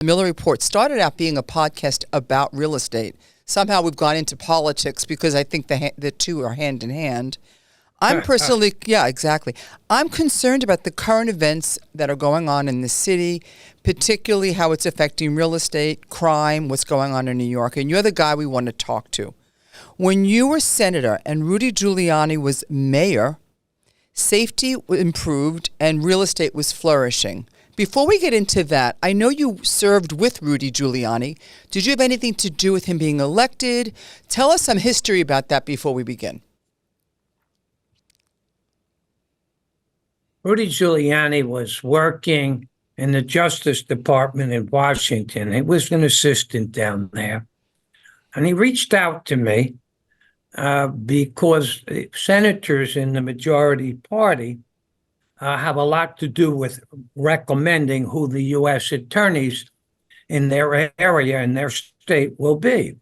The Miller Report started out being a podcast about real estate. Somehow we've gone into politics because I think the two are hand in hand. I'm personally, yeah, exactly. I'm concerned about the current events that are going on in the city, particularly how it's affecting real estate, crime, what's going on in New York. And you're the guy we want to talk to. When you were senator and Rudy Giuliani was mayor, safety improved and real estate was flourishing. Before we get into that, I know you served with Rudy Giuliani. Did you have anything to do with him being elected? Tell us some history about that before we begin. Rudy Giuliani was working in the Justice Department in Washington. He was an assistant down there. And he reached out to me because senators in the majority party have a lot to do with recommending who the U.S. attorneys in their area, in their state, will be.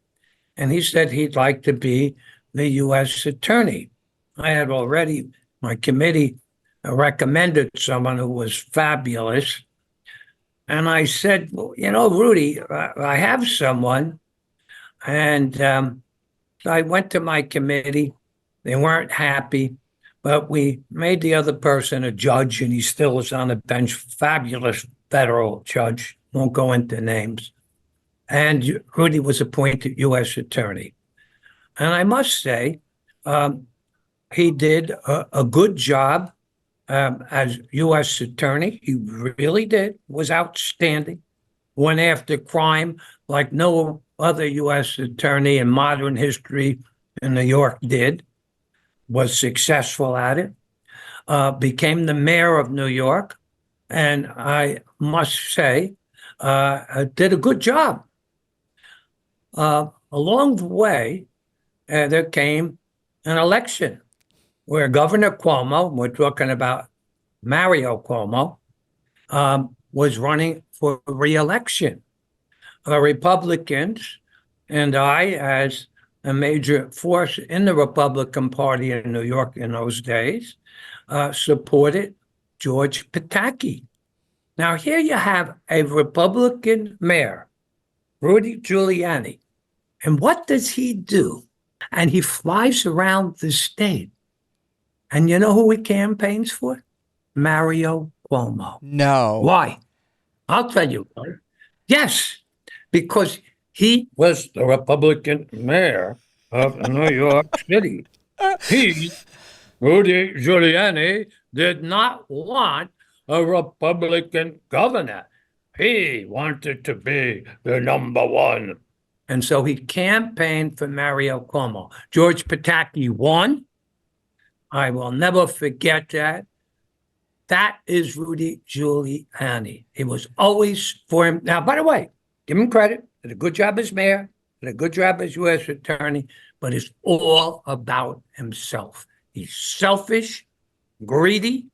And he said he'd like to be the U.S. attorney. I had already, my committee recommended someone who was fabulous. And I said, well, you know, Rudy, I have someone. And so I went to my committee. They weren't happy. But we made the other person a judge, and he still is on the bench. Fabulous federal judge. Won't go into names. And Rudy was appointed U.S. attorney. And I must say, he did a good job as U.S. attorney. He really did. Was outstanding. Went after crime like no other U.S. attorney in modern history in New York did. Was successful at it, became the mayor of New York, and I must say, did a good job. Along the way, there came an election where Governor Cuomo, we're talking about Mario Cuomo, was running for re-election. Republicans and I, as a major force in the Republican Party in New York in those days, supported George Pataki. Now, here you have a Republican mayor, Rudy Giuliani. And what does he do? And he flies around the state. And you know who he campaigns for? Mario Cuomo. No. Why? I'll tell you why. Yes, because he was the Republican mayor of New York City. He, Rudy Giuliani, did not want a Republican governor. He wanted to be the number one. And so he campaigned for Mario Cuomo. George Pataki won. I will never forget that. That is Rudy Giuliani. He was always for him. Now, by the way, give him credit. Did a good job as mayor, did a good job as U.S. attorney, but it's all about himself. He's selfish, greedy.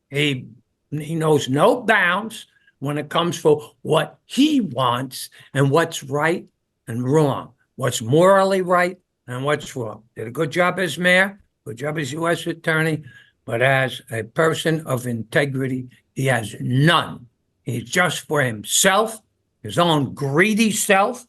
He knows no bounds when it comes for what he wants and what's right and wrong, what's morally right and what's wrong. Did a good job as mayor, good job as U.S. attorney, but as a person of integrity, he has none. He's just for himself, his own greedy self,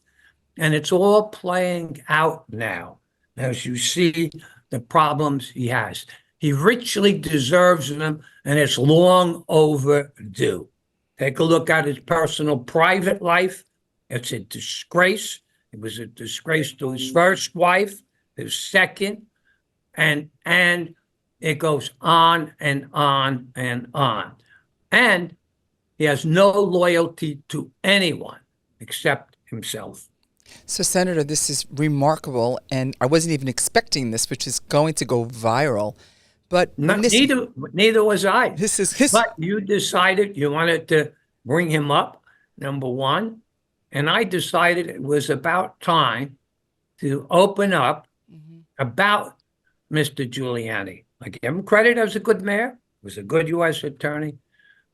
and it's all playing out now as you see the problems he has. He richly deserves them, and it's long overdue. Take a look at his personal private life. It's a disgrace. It was a disgrace to his first wife, his second, and it goes on and on and on. And he has no loyalty to anyone except himself. So, Senator, this is remarkable, and I wasn't even expecting this, which is going to go viral. But neither was I. This is But you decided you wanted to bring him up, number one, and I decided it was about time to open up about Mr. Giuliani. I give him credit as a good mayor, was a good U.S. attorney,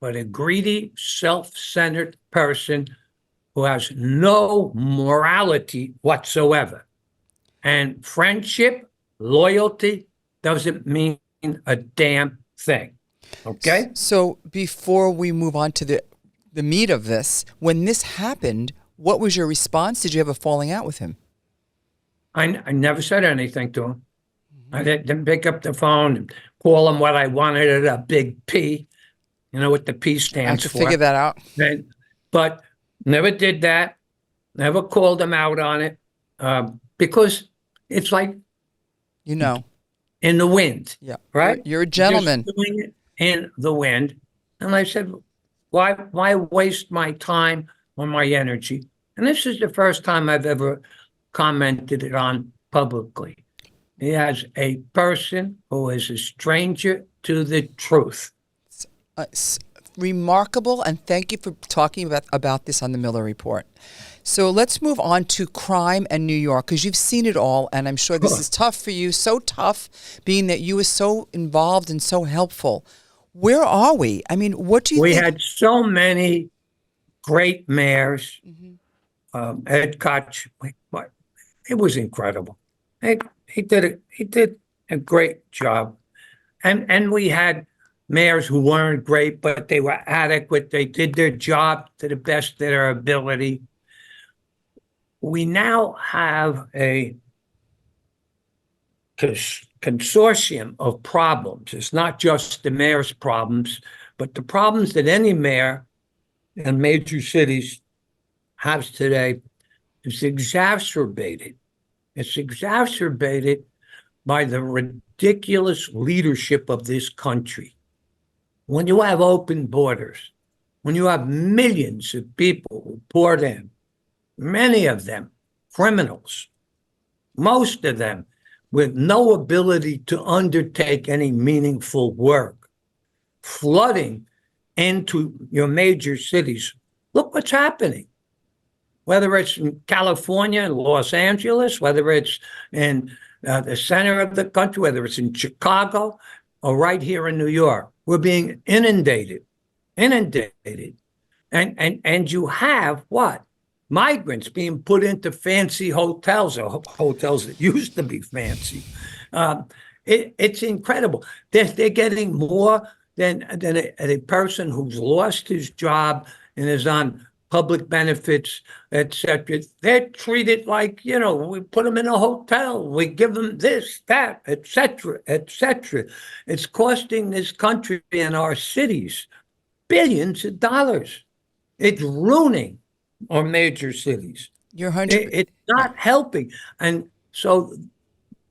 but a greedy, self-centered person who has no morality whatsoever. And friendship, loyalty doesn't mean a damn thing. Okay? So before we move on to the the meat of this. When this happened, what was your response? Did you have a falling out with him? I never said anything to him. I didn't pick up the phone and call him what I wanted at a big P. You know what the P I stands could for. figure that out. But never did that. Never called him out on it. Because it's like, You know. in the wind. Yeah. Right? You're a gentleman. Just doing it in the wind. And I said, why waste my time or my energy? And this is the first time I've ever commented it on publicly. He has a person who is a stranger to the truth. Remarkable, and thank you for talking about this on the Miller Report. So let's move on to crime and New York, because you've seen it all, and I'm sure this is tough for you, so tough, being that you were so involved and so helpful. Where are we? I mean, what do you think? We had so many great mayors. Ed Koch, it was incredible. He did a great job. And we had mayors who weren't great, but they were adequate. They did their job to the best of their ability. We now have a consortium of problems. It's not just the mayor's problems, but the problems that any mayor in major cities has today is exacerbated. It's exacerbated by the ridiculous leadership of this country. When you have open borders, when you have millions of people who poured in, many of them criminals, most of them with no ability to undertake any meaningful work, flooding into your major cities. Look what's happening. Whether it's in California and Los Angeles, whether it's in the center of the country, whether it's in Chicago or right here in New York, we're being inundated. And you have what? Migrants being put into fancy hotels, or hotels that used to be fancy. It's incredible. They're getting more than a person who's lost his job and is on public benefits, etc. They're treated like, we put them in a hotel, we give them this, that, etc., etc. It's costing this country and our cities billions of dollars. It's ruining our major cities. You're 100%. It's not helping. And so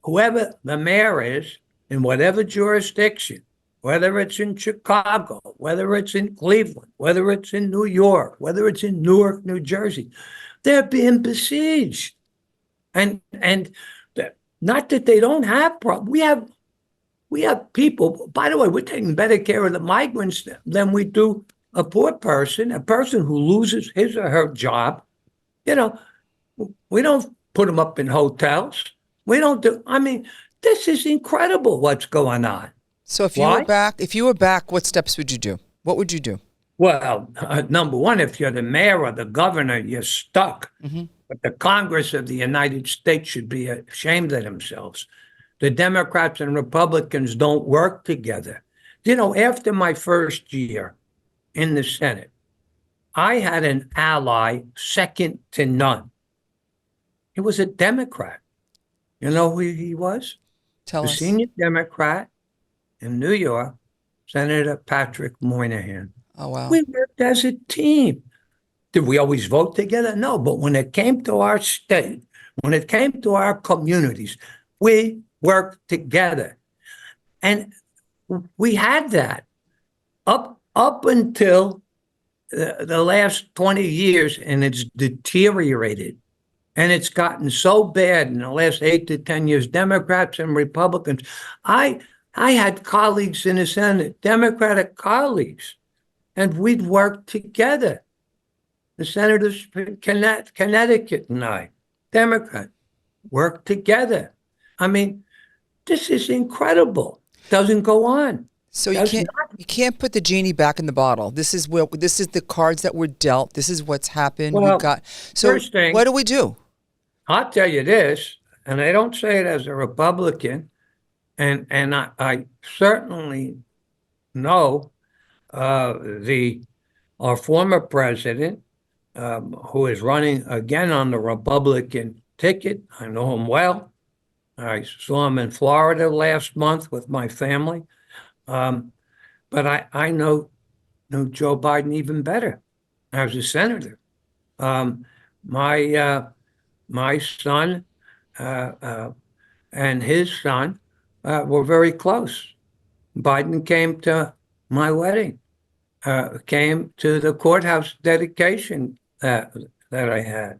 whoever the mayor is, in whatever jurisdiction, whether it's in Chicago, whether it's in Cleveland, whether it's in New York, whether it's in Newark, New Jersey, they're being besieged. And not that they don't have problems. We have people, by the way, we're taking better care of the migrants than we do a poor person, a person who loses his or her job. We don't put them up in hotels. We don't this is incredible what's going on. So if you were back, what steps would you do? What would you do? Well, number one, if you're the mayor or the governor, you're stuck. But the Congress of the United States should be ashamed of themselves. The Democrats and Republicans don't work together. After my first year in the Senate, I had an ally second to none. He was a Democrat. You know who he was? Tell us. The senior Democrat in New York, Senator Patrick Moynihan. Oh, wow. We worked as a team. Did we always vote together? No, but when it came to our state, when it came to our communities, we worked together. And we had that up until the last 20 years, and it's deteriorated. And it's gotten so bad in the last 8 to 10 years, Democrats and Republicans. I had colleagues in the Senate, Democratic colleagues, and we'd work together. The senators from Connecticut and I, Democrat, worked together. This is incredible. Doesn't go on. So you can't put the genie back in the bottle. This is the cards that were dealt. This is what's happened. Well, We've got. So first thing, what do we do? I'll tell you this, and I don't say it as a Republican, and I certainly know the our former president, who is running again on the Republican ticket. I know him well. I saw him in Florida last month with my family. But I know Joe Biden even better as a senator. My son and his son were very close. Biden came to my wedding, came to the courthouse dedication that I had.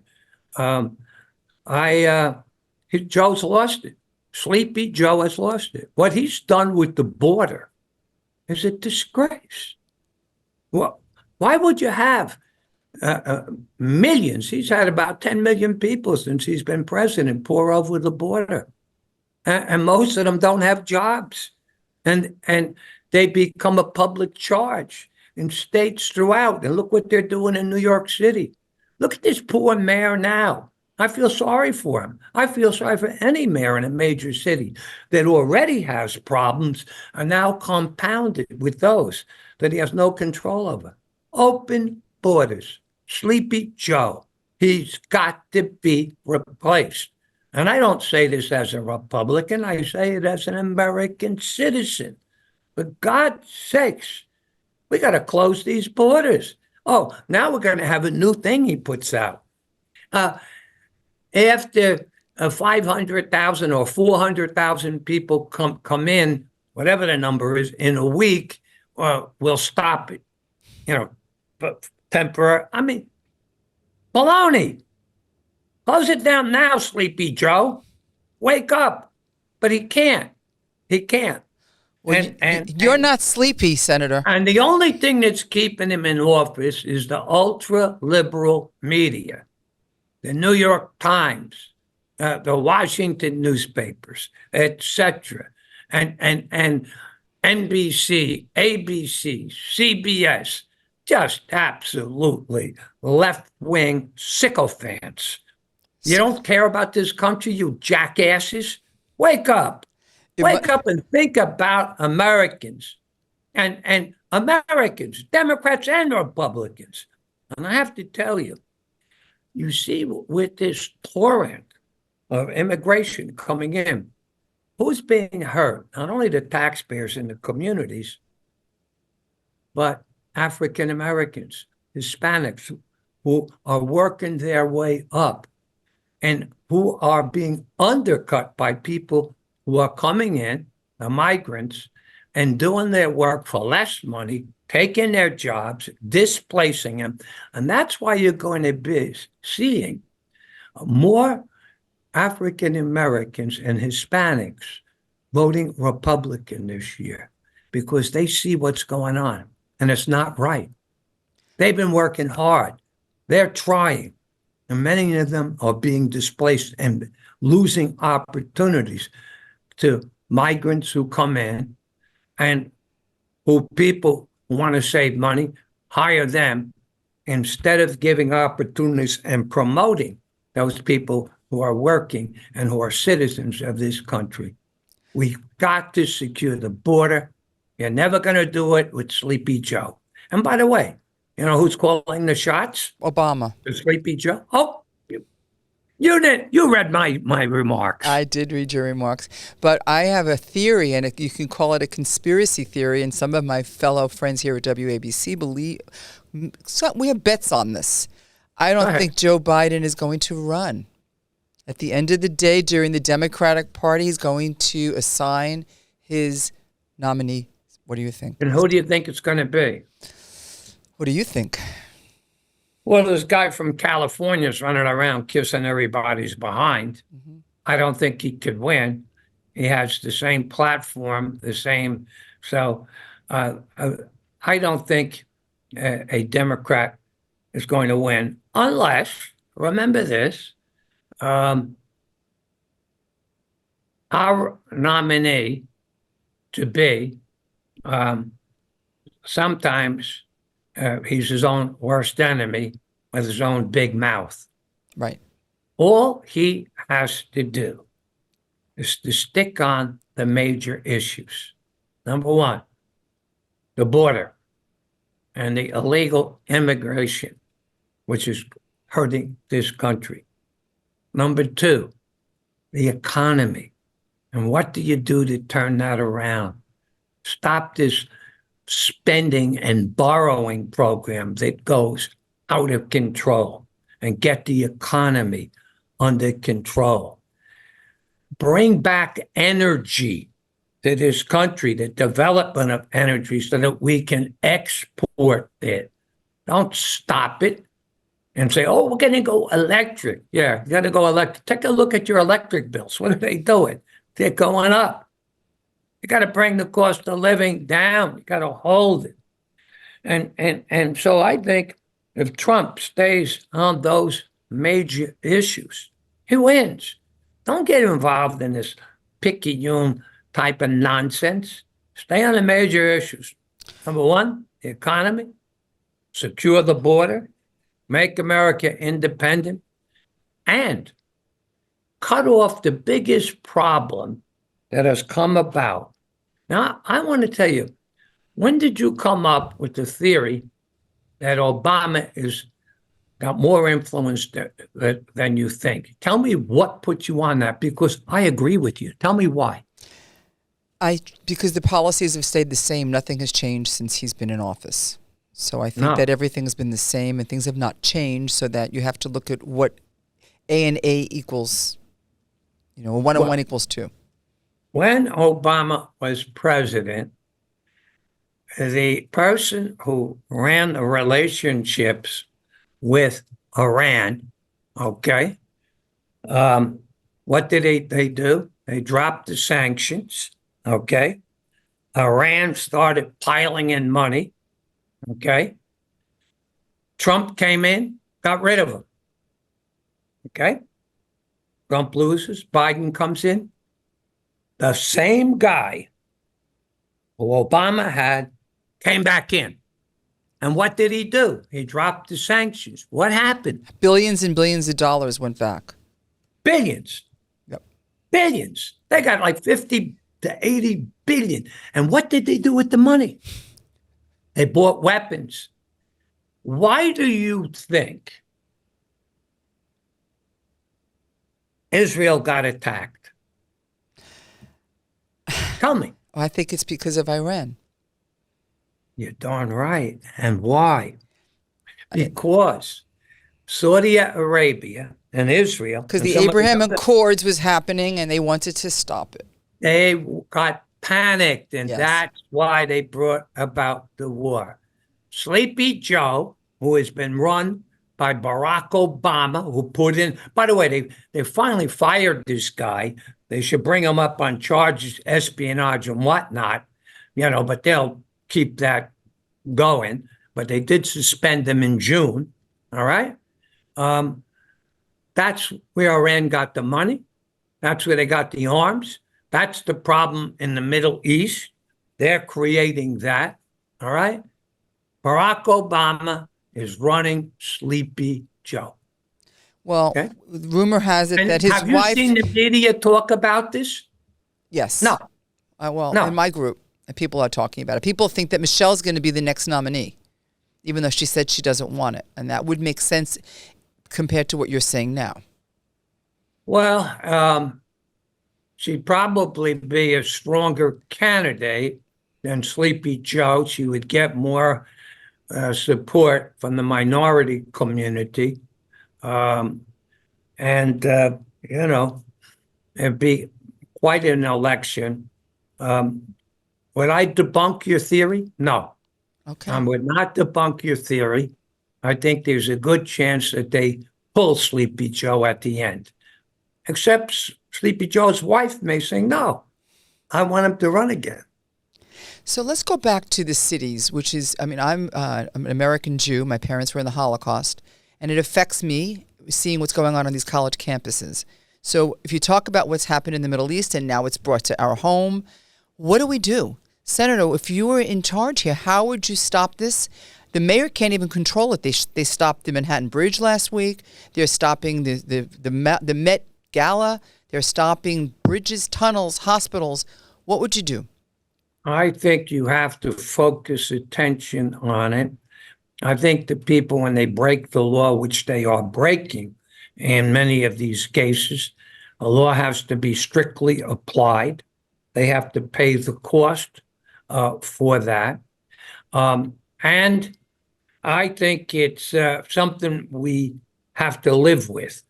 Um, Joe's lost it. Sleepy Joe has lost it. What he's done with the border is a disgrace. Well, why would you have millions? He's had about 10 million people since he's been president pour over the border. And most of them don't have jobs. And they become a public charge in states throughout. And look what they're doing in New York City. Look at this poor mayor now. I feel sorry for him. I feel sorry for any mayor in a major city that already has problems are now compounded with those that he has no control over. Open borders. Sleepy Joe. He's got to be replaced. And I don't say this as a Republican. I say it as an American citizen. For God's sakes, we got to close these borders. Oh, now we're going to have a new thing he puts out. After 500,000 or 400,000 people come in, whatever the number is, in a week, we'll stop it. But temporary. I mean, baloney. Close it down now, Sleepy Joe. Wake up. But he can't. He can't. Well, you're not sleepy, Senator. And the only thing that's keeping him in office is the ultra-liberal media. The New York Times, the Washington newspapers, etc., and NBC, ABC, CBS, just absolutely left-wing sycophants. You don't care about this country, you jackasses? Wake up. Wake up and think about Americans and Americans, Democrats and Republicans. And I have to tell you, you see, with this torrent of immigration coming in, who's being hurt? Not only the taxpayers in the communities, but African Americans, Hispanics, who are working their way up and who are being undercut by people who are coming in, the migrants, and doing their work for less money, taking their jobs, displacing them. And that's why you're going to be seeing more African Americans and Hispanics voting Republican this year because they see what's going on, and it's not right. They've been working hard. They're trying, and many of them are being displaced and losing opportunities to migrants who come in and who people who want to save money hire them instead of giving opportunities and promoting those people who are working and who are citizens of this country. We've got to secure the border. You're never going to do it with Sleepy Joe. And by the way, you know who's calling the shots? Obama. The Sleepy Joe? Oh, you did. You read my remarks. I did read your remarks. But I have a theory, and you can call it a conspiracy theory, and some of my fellow friends here at WABC believe, so we have bets on this. I don't think Joe Biden is going to run. At the end of the day, during the Democratic Party, he's going to assign his nominee. What do you think? And who do you think it's going to be? What do you think? Well, this guy from California is running around kissing everybody's behind. Mm-hmm. I don't think he could win. He has the same platform, the same. So I don't think a Democrat is going to win unless, remember this, our nominee to be, sometimes he's his own worst enemy with his own big mouth. Right. All he has to do is to stick on the major issues. Number one, the border. and the illegal immigration, which is hurting this country. Number two, the economy. And what do you do to turn that around? Stop this spending and borrowing program that goes out of control and get the economy under control. Bring back energy to this country, the development of energy, so that we can export it. Don't stop it and say, oh, we're going to go electric. Yeah, you're going to go electric. Take a look at your electric bills. What are they doing? They're going up. You got to bring the cost of living down. You got to hold it. And so I think if Trump stays on those major issues, he wins. Don't get involved in this picayune type of nonsense. Stay on the major issues. Number one, the economy, secure the border, make America independent, and cut off the biggest problem that has come about. Now, I want to tell you, when did you come up with the theory that Obama is got more influence than you think? Tell me what put you on that, because I agree with you. Tell me why. Because the policies have stayed the same. Nothing has changed since he's been in office. So I think that everything has been the same and things have not changed, so that you have to look at what A and A equals, a 1 and 1 equals 2. When Obama was president, the person who ran the relationships with Iran, okay, what did they do? They dropped the sanctions, okay? Iran started piling in money, okay? Trump came in, got rid of him, okay? Trump loses, Biden comes in. The same guy who Obama had came back in. And what did he do? He dropped the sanctions. What happened? Billions and billions of dollars went back. Billions. Yep. Billions. They got like 50 to 80 billion. And what did they do with the money? They bought weapons. Why do you think Israel got attacked? Tell me. I think it's because of Iran. You're darn right. And why? Because Saudi Arabia and Israel. Because the Abraham Accords was happening and they wanted to stop it. They got panicked, and Yes. That's why they brought about the war. Sleepy Joe, who has been run by Barack Obama, who put in, by the way, they finally fired this guy. They should bring him up on charges, espionage and whatnot, but they'll keep that going. But they did suspend him in June, all right? That's where Iran got the money. That's where they got the arms. That's the problem in the Middle East. They're creating that, all right? Barack Obama is running Sleepy Joe. Well, okay? Rumor has it that his wife... Have you seen the media talk about this? Yes. No. No. In my group, people are talking about it. People think that Michelle's going to be the next nominee, even though she said she doesn't want it. And that would make sense compared to what you're saying now. Well, she'd probably be a stronger candidate than Sleepy Joe. She would get more support from the minority community. It'd be quite an election. Would I debunk your theory? No. Okay. I would not debunk your theory. I think there's a good chance that they pull Sleepy Joe at the end. Except Sleepy Joe's wife may say, no, I want him to run again. So let's go back to the cities, which is, I'm an American Jew. My parents were in the Holocaust, and it affects me seeing what's going on these college campuses. So if you talk about what's happened in the Middle East and now it's brought to our home, what do we do? Senator, if you were in charge here, how would you stop this? The mayor can't even control it. They stopped the Manhattan Bridge last week. They're stopping the Met Gala. They're stopping bridges, tunnels, hospitals. What would you do? I think you have to focus attention on it. I think the people, when they break the law, which they are breaking in many of these cases, a law has to be strictly applied. They have to pay the cost for that. And I think it's something we have to live with.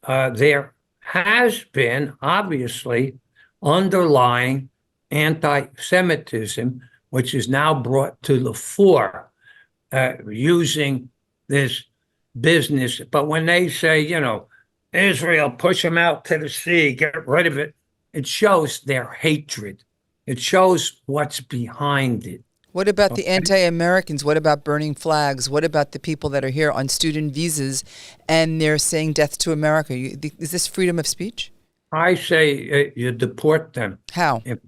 There has been, obviously, underlying anti-Semitism, which is now brought to the fore using this business. But when they say, Israel, push them out to the sea, get rid of it, it shows their hatred. It shows what's behind it. What about the anti-Americans? What about burning flags? What about the people that are here on student visas and they're saying death to America? Is this freedom of speech? I say you deport them. How? If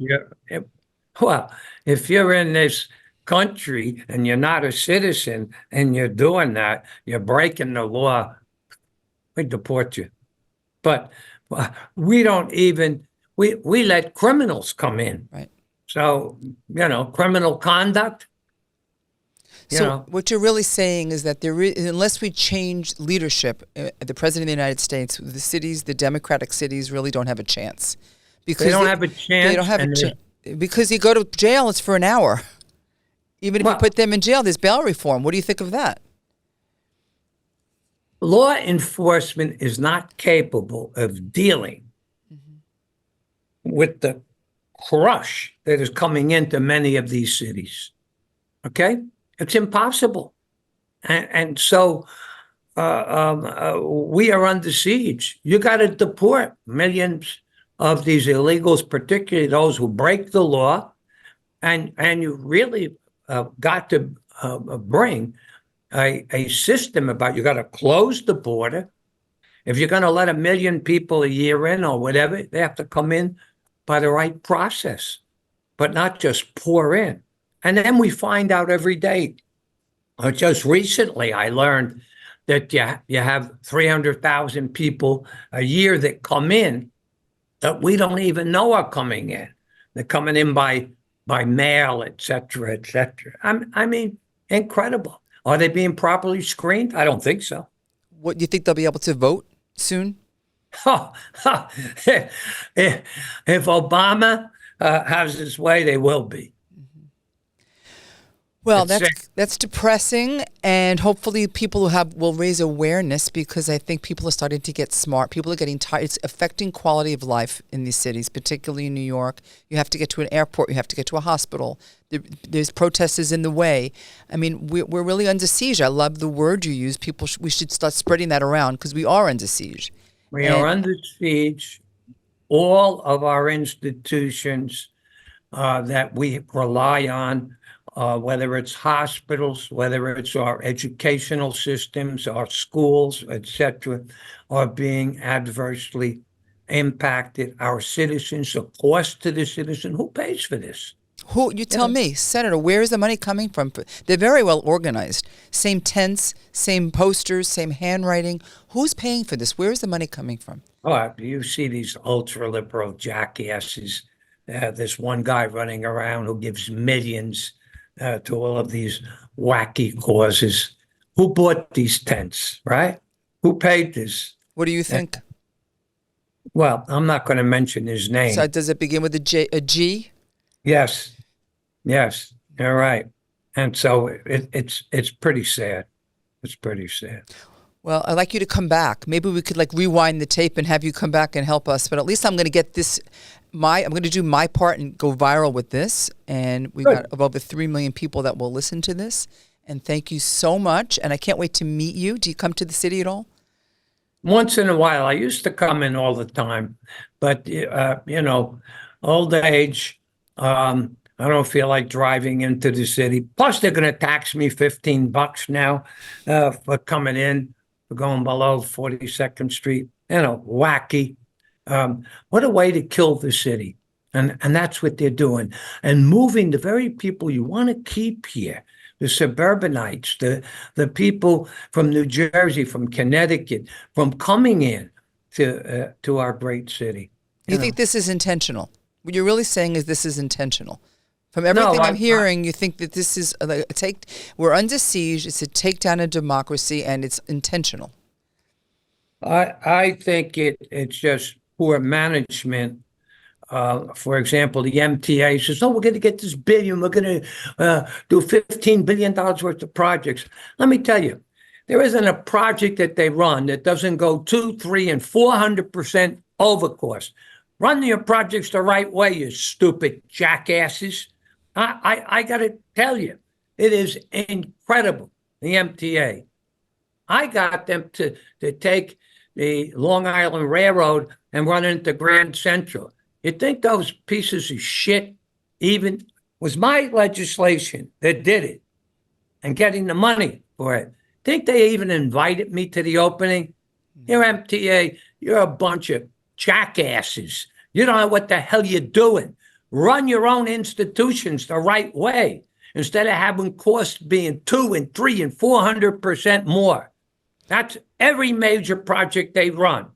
you're in this country and you're not a citizen and you're doing that, you're breaking the law, we deport you. But we don't even, we let criminals come in. Right. So, criminal conduct. What you're really saying is that unless we change leadership, the president of the United States, the cities, the democratic cities really don't have a chance. Because they don't have a chance. They don't have a chance. Because you go to jail, it's for an hour. Even if you put them in jail, there's bail reform. What do you think of that? Law enforcement is not capable of dealing with the crush that is coming into many of these cities. Okay? It's impossible. And so we are under siege. You got to deport millions of these illegals, particularly those who break the law. And you really got to bring a system about, you got to close the border. If you're going to let 1 million people a year in or whatever, they have to come in by the right process, but not just pour in. And then we find out every day. Just recently, I learned that you have 300,000 people a year that come in that we don't even know are coming in. They're coming in by mail, et cetera, et cetera. I mean, incredible. Are they being properly screened? I don't think so. What, do you think they'll be able to vote soon? If Obama has his way, they will be. Well, that's depressing, and hopefully people will raise awareness, because I think people are starting to get smart. People are getting tired. It's affecting quality of life in these cities, particularly in New York. You have to get to an airport. You have to get to a hospital. There's protesters in the way. I mean, we're really under siege. I love the word you use. We should start spreading that around, because we are under siege. We are under siege. All of our institutions that we rely on, whether it's hospitals, whether it's our educational systems, our schools, etc., are being adversely impacted. Our citizens, the cost to the citizen, who pays for this? Who, you tell me, Senator, where is the money coming from? They're very well organized. Same tents, same posters, same handwriting. Who's paying for this? Where is the money coming from? Oh, you see these ultra-liberal jackasses. This one guy running around who gives millions to all of these wacky causes. Who bought these tents, right? Who paid this? What do you think? Well, I'm not going to mention his name. So does it begin with a G? Yes, you're right. And so it's pretty sad. It's pretty sad. Well, I'd like you to come back. Maybe we could rewind the tape and have you come back and help us. But at least I'm going to get this. I'm going to do my part and go viral with this. And we've got over 3 million people that will listen to this. And thank you so much. And I can't wait to meet you. Do you come to the city at all? Once in a while. I used to come in all the time. But, old age, I don't feel like driving into the city. Plus, they're going to tax me $15 now for coming in, for going below 42nd Street. Wacky. What a way to kill the city. And that's what they're doing. And moving the very people you want to keep here, the suburbanites, the people from New Jersey, from Connecticut, from coming in to our great city. You think this is intentional? What you're really saying is this is intentional From everything I'm I- hearing, you think that this is we're under siege. It's a takedown of democracy, and it's intentional. I think it's just poor management. For example, the MTA says, "Oh, we're going to get this billion. We're going to do $15 billion worth of projects." Let me tell you, there isn't a project that they run that doesn't go 2, 3, and 400% over cost. Run your projects the right way, you stupid jackasses. I got to tell you, it is incredible, the MTA. I got them to take the Long Island Railroad and run into Grand Central. You think those pieces of shit even was my legislation that did it and getting the money for it? Think they even invited me to the opening? You're MTA, you're a bunch of jackasses. You don't know what the hell you're doing. Run your own institutions the right way instead of having costs being 2 and 3 and 400% more. That's every major project they run.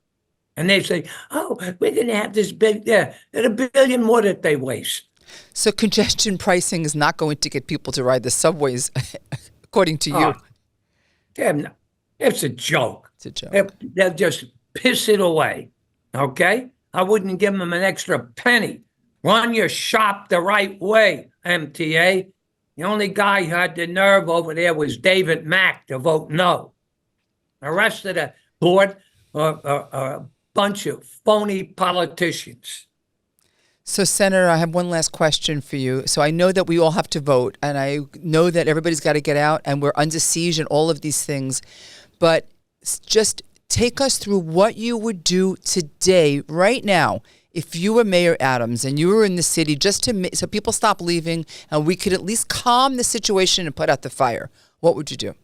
And they say, "Oh, we're going to have this big, yeah, and $1 billion more that they waste." So congestion pricing is not going to get people to ride the subways, according to you. Damn, it's a joke. It's a joke. They'll just piss it away. Okay? I wouldn't give them an extra penny. Run your shop the right way, MTA. The only guy who had the nerve over there was David Mack to vote no. The rest of the board are a bunch of phony politicians. So, Senator, I have one last question for you. So I know that we all have to vote, and I know that everybody's got to get out, and we're under siege and all of these things. But just take us through what you would do today, right now, if you were Mayor Adams and you were in the city, just to so people stop leaving and we could at least calm the situation and put out the fire. What would you do?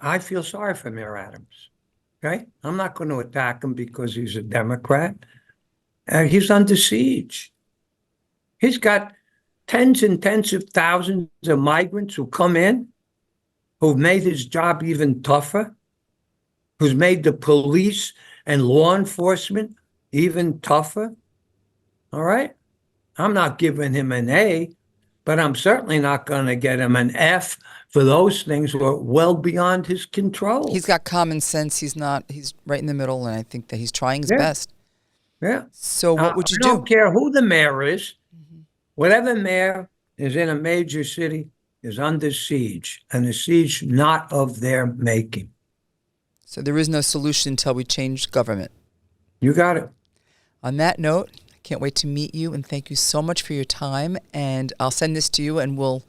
I feel sorry for Mayor Adams. Okay? I'm not going to attack him because he's a Democrat. He's under siege. He's got tens and tens of thousands of migrants who come in, who've made his job even tougher, who's made the police and law enforcement even tougher. All right? I'm not giving him an A, but I'm certainly not going to get him an F for those things who are well beyond his control. He's got common sense. He's right in the middle, and I think that he's trying his best. Yeah. So what would you do? I don't care who the mayor is. Whatever mayor is in a major city is under siege, and a siege not of their making. So there is no solution until we change government. You got it. On that note, I can't wait to meet you, and thank you so much for your time. And I'll send this to you, and we'll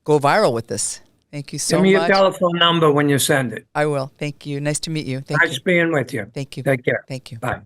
go viral with this. Thank you so much. Give me your telephone number when you send it. I will. Thank you. Nice to meet you. Thank Nice you. being with you. Thank you. Take care. Thank you. Bye.